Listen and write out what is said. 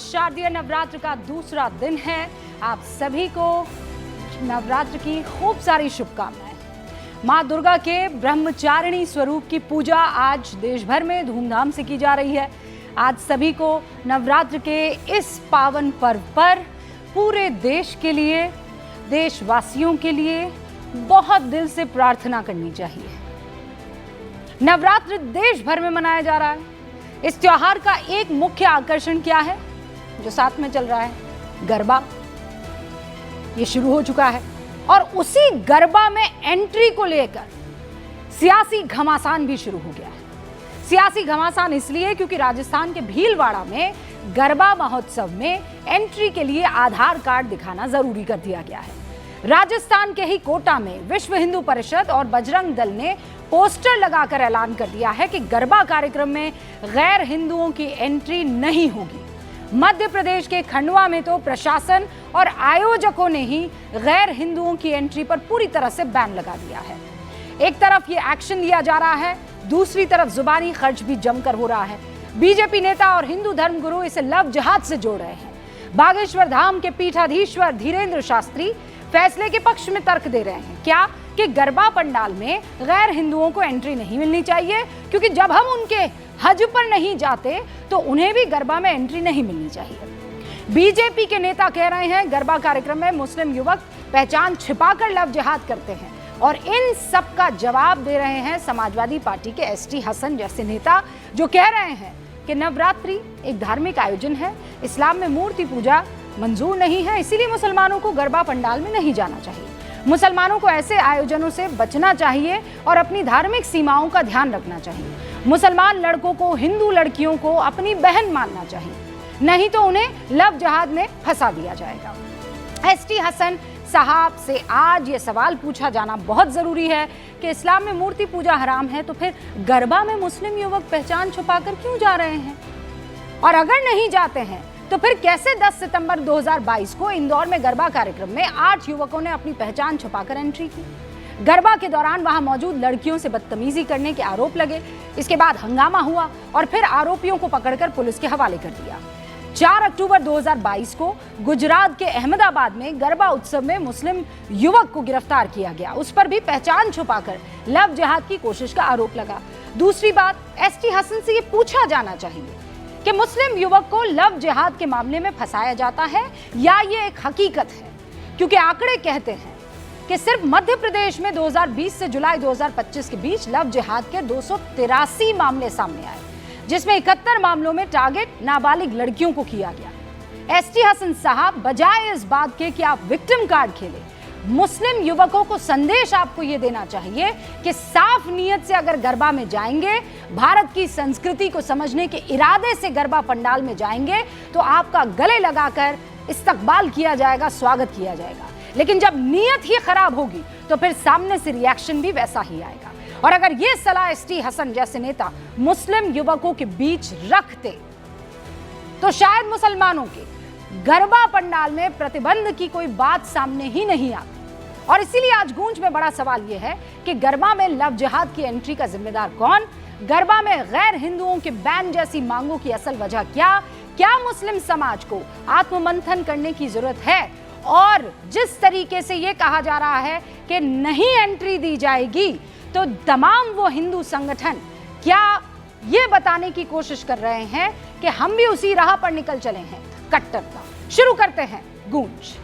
शारदीय नवरात्र का दूसरा दिन है। आप सभी को नवरात्र की खूब सारी शुभकामनाएं। मां दुर्गा के ब्रह्मचारिणी स्वरूप की पूजा आज देश भर में धूमधाम से की जा रही है। आज सभी को नवरात्र के इस पावन पर्व पर पूरे देश के लिए, देशवासियों के लिए बहुत दिल से प्रार्थना करनी चाहिए। नवरात्र देश भर में मनाया जा रहा है। इस त्योहार का एक मुख्य आकर्षण क्या है जो साथ में चल रहा है? गरबा। ये शुरू हो चुका है और उसी गरबा में एंट्री को लेकर सियासी घमासान भी शुरू हो गया है। सियासी घमासान इसलिए क्योंकि राजस्थान के भीलवाड़ा में गरबा महोत्सव में एंट्री के लिए आधार कार्ड दिखाना जरूरी कर दिया गया है। राजस्थान के ही कोटा में विश्व हिंदू परिषद और बजरंग दल ने पोस्टर लगाकर ऐलान कर दिया है कि गरबा कार्यक्रम में गैर हिंदुओं की एंट्री नहीं होगी। मध्य प्रदेश के खंडवा में तो प्रशासन और आयोजकों ने ही गैर हिंदुओं की एंट्री पर पूरी तरह से बैन लगा दिया है। एक तरफ ये एक्शन लिया जा रहा है, दूसरी तरफ जुबानी खर्च भी जमकर हो रहा है। बीजेपी नेता और हिंदू धर्मगुरु इसे लव जिहाद से जोड़ रहे हैं। बागेश्वर धाम के पीठाधीश्वर धीरेन्द्र शास्त्री फैसले के पक्ष में तर्क दे रहे हैं। क्या कि गरबा पंडाल में गैर हिंदुओं को एंट्री नहीं मिलनी चाहिए, क्योंकि जब हम उनके हज पर नहीं जाते तो उन्हें भी गरबा में एंट्री नहीं मिलनी चाहिए। बीजेपी के नेता कह रहे हैं गरबा कार्यक्रम में मुस्लिम युवक पहचान छिपाकर लव जिहाद करते हैं, और इन सब का जवाब दे रहे हैं समाजवादी पार्टी के एसटी हसन जैसे नेता, जो कह रहे हैं कि नवरात्रि एक धार्मिक आयोजन है, इस्लाम में मूर्ति पूजा मंजूर नहीं है, इसीलिए मुसलमानों को गरबा पंडाल में नहीं जाना चाहिए। मुसलमानों को ऐसे आयोजनों से बचना चाहिए और अपनी धार्मिक सीमाओं का ध्यान रखना चाहिए। मुसलमान लड़कों को हिंदू लड़कियों को अपनी बहन मानना चाहिए, नहीं तो उन्हें लव जिहाद में फंसा दिया जाएगा। एसटी हसन साहब से आज ये सवाल पूछा जाना बहुत जरूरी है कि इस्लाम में मूर्ति पूजा हराम है, तो फिर गरबा में मुस्लिम युवक पहचान छुपाकर क्यों जा रहे हैं? और अगर नहीं जाते हैं तो फिर कैसे 10 सितंबर 2022 को इंदौर में गरबा कार्यक्रम में 8 युवकों ने अपनी पहचान छुपाकर एंट्री की? गरबा के दौरान वहां मौजूद लड़कियों से बदतमीजी करने के आरोप लगे। इसके बाद हंगामा हुआ और फिर आरोपियों को पकड़कर पुलिस के हवाले कर दिया। 4 अक्टूबर 2022 को गुजरात के अहमदाबाद में गरबा उत्सव में मुस्लिम युवक को गिरफ्तार किया गया। उस पर भी पहचान छुपाकर लव जिहाद की कोशिश का आरोप लगा। दूसरी बात, एसटी हसन से ये पूछा जाना चाहिए कि मुस्लिम युवक को लव जिहाद के मामले में फंसाया जाता है या ये एक हकीकत है, क्योंकि आंकड़े कहते हैं कि सिर्फ मध्य प्रदेश में 2020 से जुलाई 2025 के बीच लव जिहाद के 283 मामले सामने आए, जिसमें 71 मामलों में टारगेट नाबालिग लड़कियों को किया गया। एसटी हसन साहब, बजाय इस बात के कि आप विक्टिम कार्ड खेलें, मुस्लिम युवकों को संदेश आपको यह देना चाहिए कि साफ नीयत से अगर गरबा में जाएंगे, भारत की संस्कृति को समझने के इरादे से गरबा पंडाल में जाएंगे, तो आपका गले लगाकर इस्तकबाल किया जाएगा, स्वागत किया जाएगा। लेकिन जब नीयत ही खराब होगी तो फिर सामने से रिएक्शन भी वैसा ही आएगा। और अगर ये सलाह एसटी हसन जैसे नेता मुस्लिम युवकों के बीच रखते तो शायद मुसलमानों के गरबा पंडाल में प्रतिबंध की कोई बात सामने ही नहीं आती। और इसीलिए आज गूंज में बड़ा सवाल यह है कि गरबा में लव जिहाद की एंट्री का जिम्मेदार कौन? गरबा में गैर हिंदुओं के बैन जैसी मांगों की असल वजह क्या मुस्लिम समाज को आत्ममंथन करने की जरूरत है? और जिस तरीके से यह कहा जा रहा है कि नहीं एंट्री दी जाएगी, तो तमाम वो हिंदू संगठन क्या ये बताने की कोशिश कर रहे हैं कि हम भी उसी राह पर निकल चले हैं, कट्टरता? शुरू करते हैं गूंज।